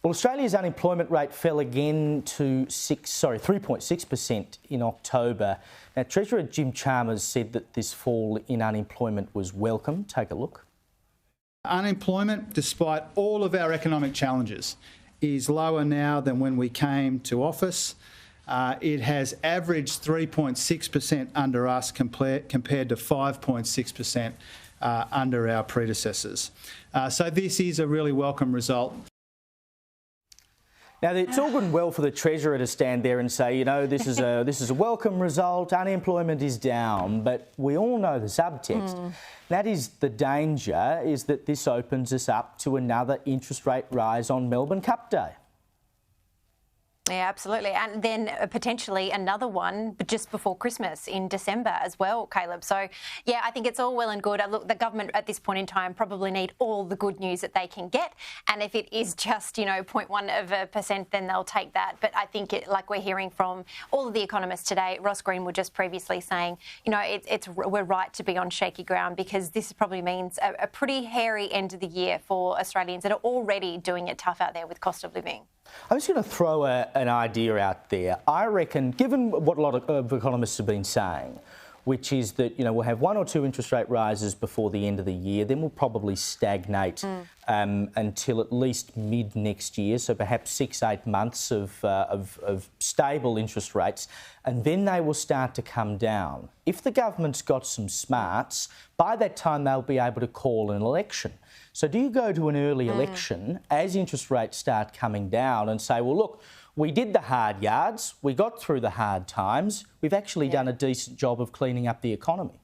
Well, Australia's unemployment rate fell again to 3.6% in October. Now, Treasurer Jim Chalmers said that this fall in unemployment was welcome. Take a look. Unemployment, despite all of our economic challenges, is lower now than when we came to office. It has averaged 3.6% under us compared to 5.6% under our predecessors. So this is a really welcome result. Now, it's all good and well for the Treasurer to stand there and say, you know, this is a welcome result, unemployment is down, but we all know the subtext. That is the danger, is that this opens us up to another interest rate rise on Melbourne Cup Day. Yeah, absolutely. And then potentially another one but just before Christmas in December as well, Caleb. So, yeah, I think it's all well and good. Look, the government at this point in time probably need all the good news that they can get. And if it is just, 0.1%, then they'll take that. But I think, like we're hearing from all of the economists today, Ross Greenwood just previously saying, we're right to be on shaky ground because this probably means a pretty hairy end of the year for Australians that are already doing it tough out there with cost of living. I'm just going to throw an idea out there. I reckon, given what a lot of economists have been saying, which is that, we'll have one or two interest rate rises before the end of the year, then we'll probably stagnate until at least mid next year, so perhaps 6-8 months of stable interest rates, and then they will start to come down. If the government's got some smarts, by that time they'll be able to call an election. So do you go to an early election as interest rates start coming down and say, well, look, we did the hard yards, we got through the hard times, we've actually done a decent job of cleaning up the economy?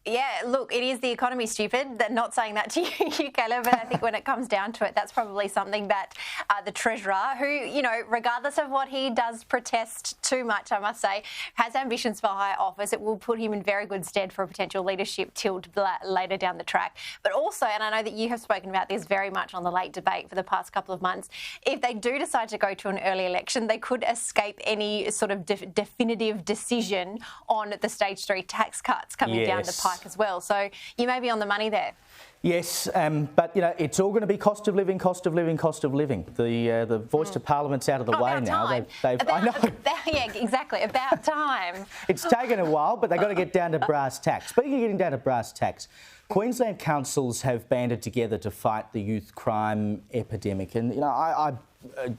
Yeah, look, it is the economy, stupid. Not saying that to you, Caleb, but I think when it comes down to it, that's probably something that the Treasurer, who, regardless of what he does protest too much, I must say, has ambitions for higher office. It will put him in very good stead for a potential leadership tilt later down the track. But also, and I know that you have spoken about this very much on the late debate for the past couple of months, if they do decide to go to an early election, they could escape any sort of definitive decision on the stage 3 tax cuts coming down the pipe as well. So you may be on the money there. Yes, but, it's all going to be cost of living, cost of living, cost of living. The voice to Parliament's out of the way now. I know. Yeah, exactly. About time. It's taken a while, but they've got to get down to brass tacks. Speaking of getting down to brass tacks, Queensland councils have banded together to fight the youth crime epidemic. And, I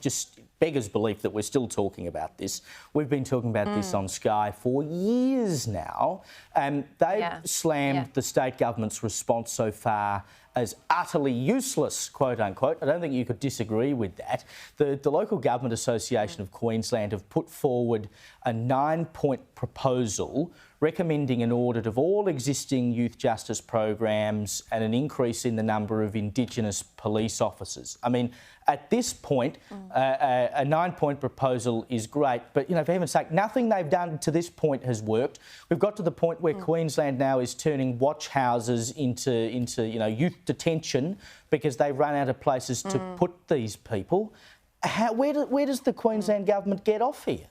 just beggars belief that we're still talking about this. We've been talking about this on Sky for years now. They've slammed the state government's response so far as utterly useless, quote unquote. I don't think you could disagree with that. The Local Government Association of Queensland have put forward a 9-point proposal recommending an audit of all existing youth justice programs and an increase in the number of Indigenous police officers. I mean, at this point, a 9-point proposal is great, but, for heaven's sake, nothing they've done to this point has worked. We've got to the point where Queensland now is turning watch houses into youth detention because they've run out of places to put these people. Where does the Queensland government get off here?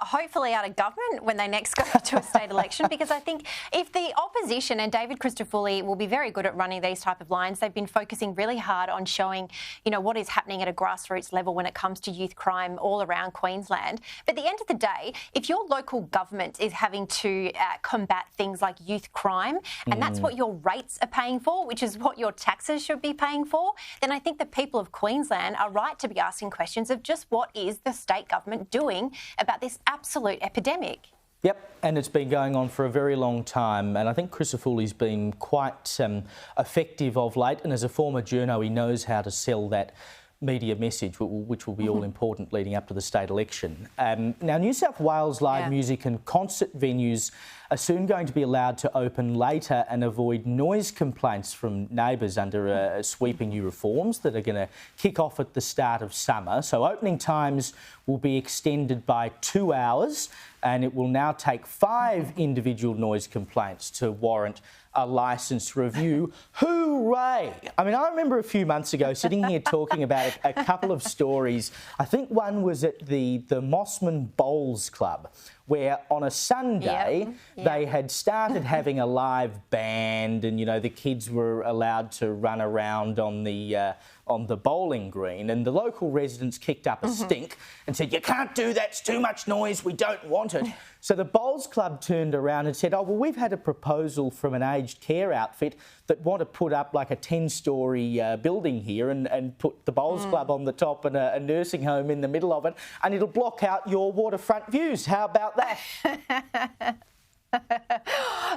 Hopefully out of government when they next go to a state election, because I think if the opposition, and David Christodoulou will be very good at running these type of lines, they've been focusing really hard on showing, what is happening at a grassroots level when it comes to youth crime all around Queensland. But at the end of the day, if your local government is having to combat things like youth crime, and that's what your rates are paying for, which is what your taxes should be paying for, then I think the people of Queensland are right to be asking questions of just what is the state government doing about this absolute epidemic. Yep, and it's been going on for a very long time, and I think Christofoulou's been quite effective of late, and as a former journo, he knows how to sell that media message, which will be all important leading up to the state election. Now, New South Wales live music and concert venues are soon going to be allowed to open later and avoid noise complaints from neighbours under sweeping new reforms that are going to kick off at the start of summer. So opening times will be extended by 2 hours, and it will now take 5 individual noise complaints to warrant a licence review. Hooray! I mean, I remember a few months ago sitting here talking about a couple of stories. I think one was at the Mossman Bowls Club, where on a Sunday they had started having a live band, and the kids were allowed to run around on the bowling green, and the local residents kicked up a stink and said, "You can't do that, it's too much noise, we don't want it." So the Bowls Club turned around and said, "Oh, well, we've had a proposal from an aged care outfit that want to put up like a 10-storey building here and put the Bowls Club on the top and a nursing home in the middle of it, and it'll block out your waterfront views. How about that?"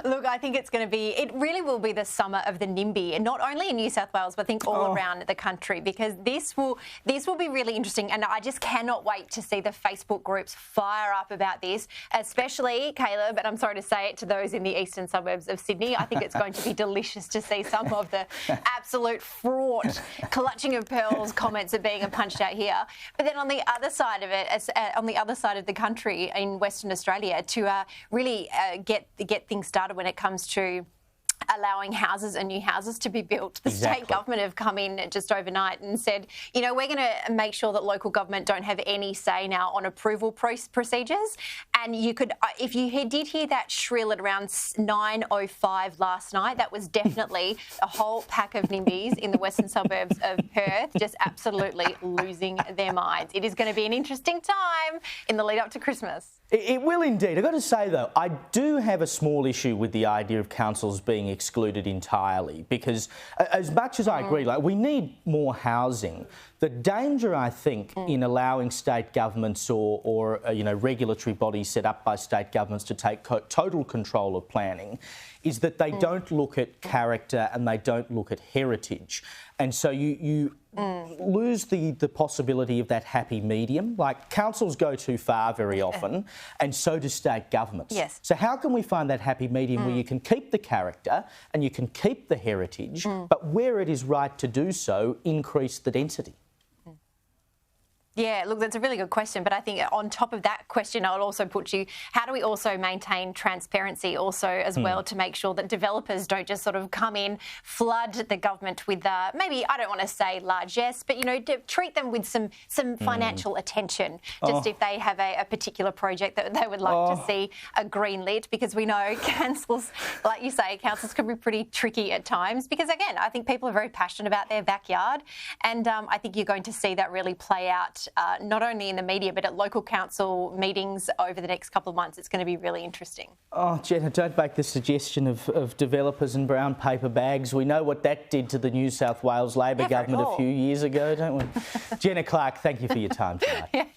Look, I think it's going to be, it really will be the summer of the NIMBY, and not only in New South Wales, but I think all around the country, because this will be really interesting, and I just cannot wait to see the Facebook groups fire up about this, especially, Caleb, and I'm sorry to say it to those in the eastern suburbs of Sydney. I think it's going to be delicious to see some of the absolute fraught, clutching of pearls comments are being punched out here. But then on the other side of it, on the other side of the country in Western Australia, to really get things started when it comes to allowing houses and new houses to be built. The state government have come in just overnight and said, we're going to make sure that local government don't have any say now on approval procedures. And you could, if you did hear that shrill at around 9:05 last night, that was definitely a whole pack of NIMBYs in the western suburbs of Perth just absolutely losing their minds. It is going to be an interesting time in the lead up to Christmas. It will indeed. I've got to say, though, I do have a small issue with the idea of councils being excluded entirely, because as much as I agree, we need more housing, the danger, I think, in allowing state governments or regulatory bodies set up by state governments to take total control of planning is that they don't look at character and they don't look at heritage. And so you lose the possibility of that happy medium. Like, councils go too far very often, and so do state governments. Yes. So how can we find that happy medium where you can keep the character and you can keep the heritage, but where it is right to do so, increase the density? Yeah, look, that's a really good question. But I think on top of that question, I would also put you, how do we also maintain transparency also as well to make sure that developers don't just sort of come in, flood the government with maybe, I don't want to say largesse, but, treat them with some financial attention, just if they have a particular project that they would like to see a green lit, because we know councils, like you say, councils can be pretty tricky at times because, again, I think people are very passionate about their backyard, and I think you're going to see that really play out not only in the media but at local council meetings over the next couple of months. It's going to be really interesting. Oh, Jenna, don't make the suggestion of developers and brown paper bags. We know what that did to the New South Wales Labor government a few years ago, don't we? Jenna, Clarke, thank you for your time tonight.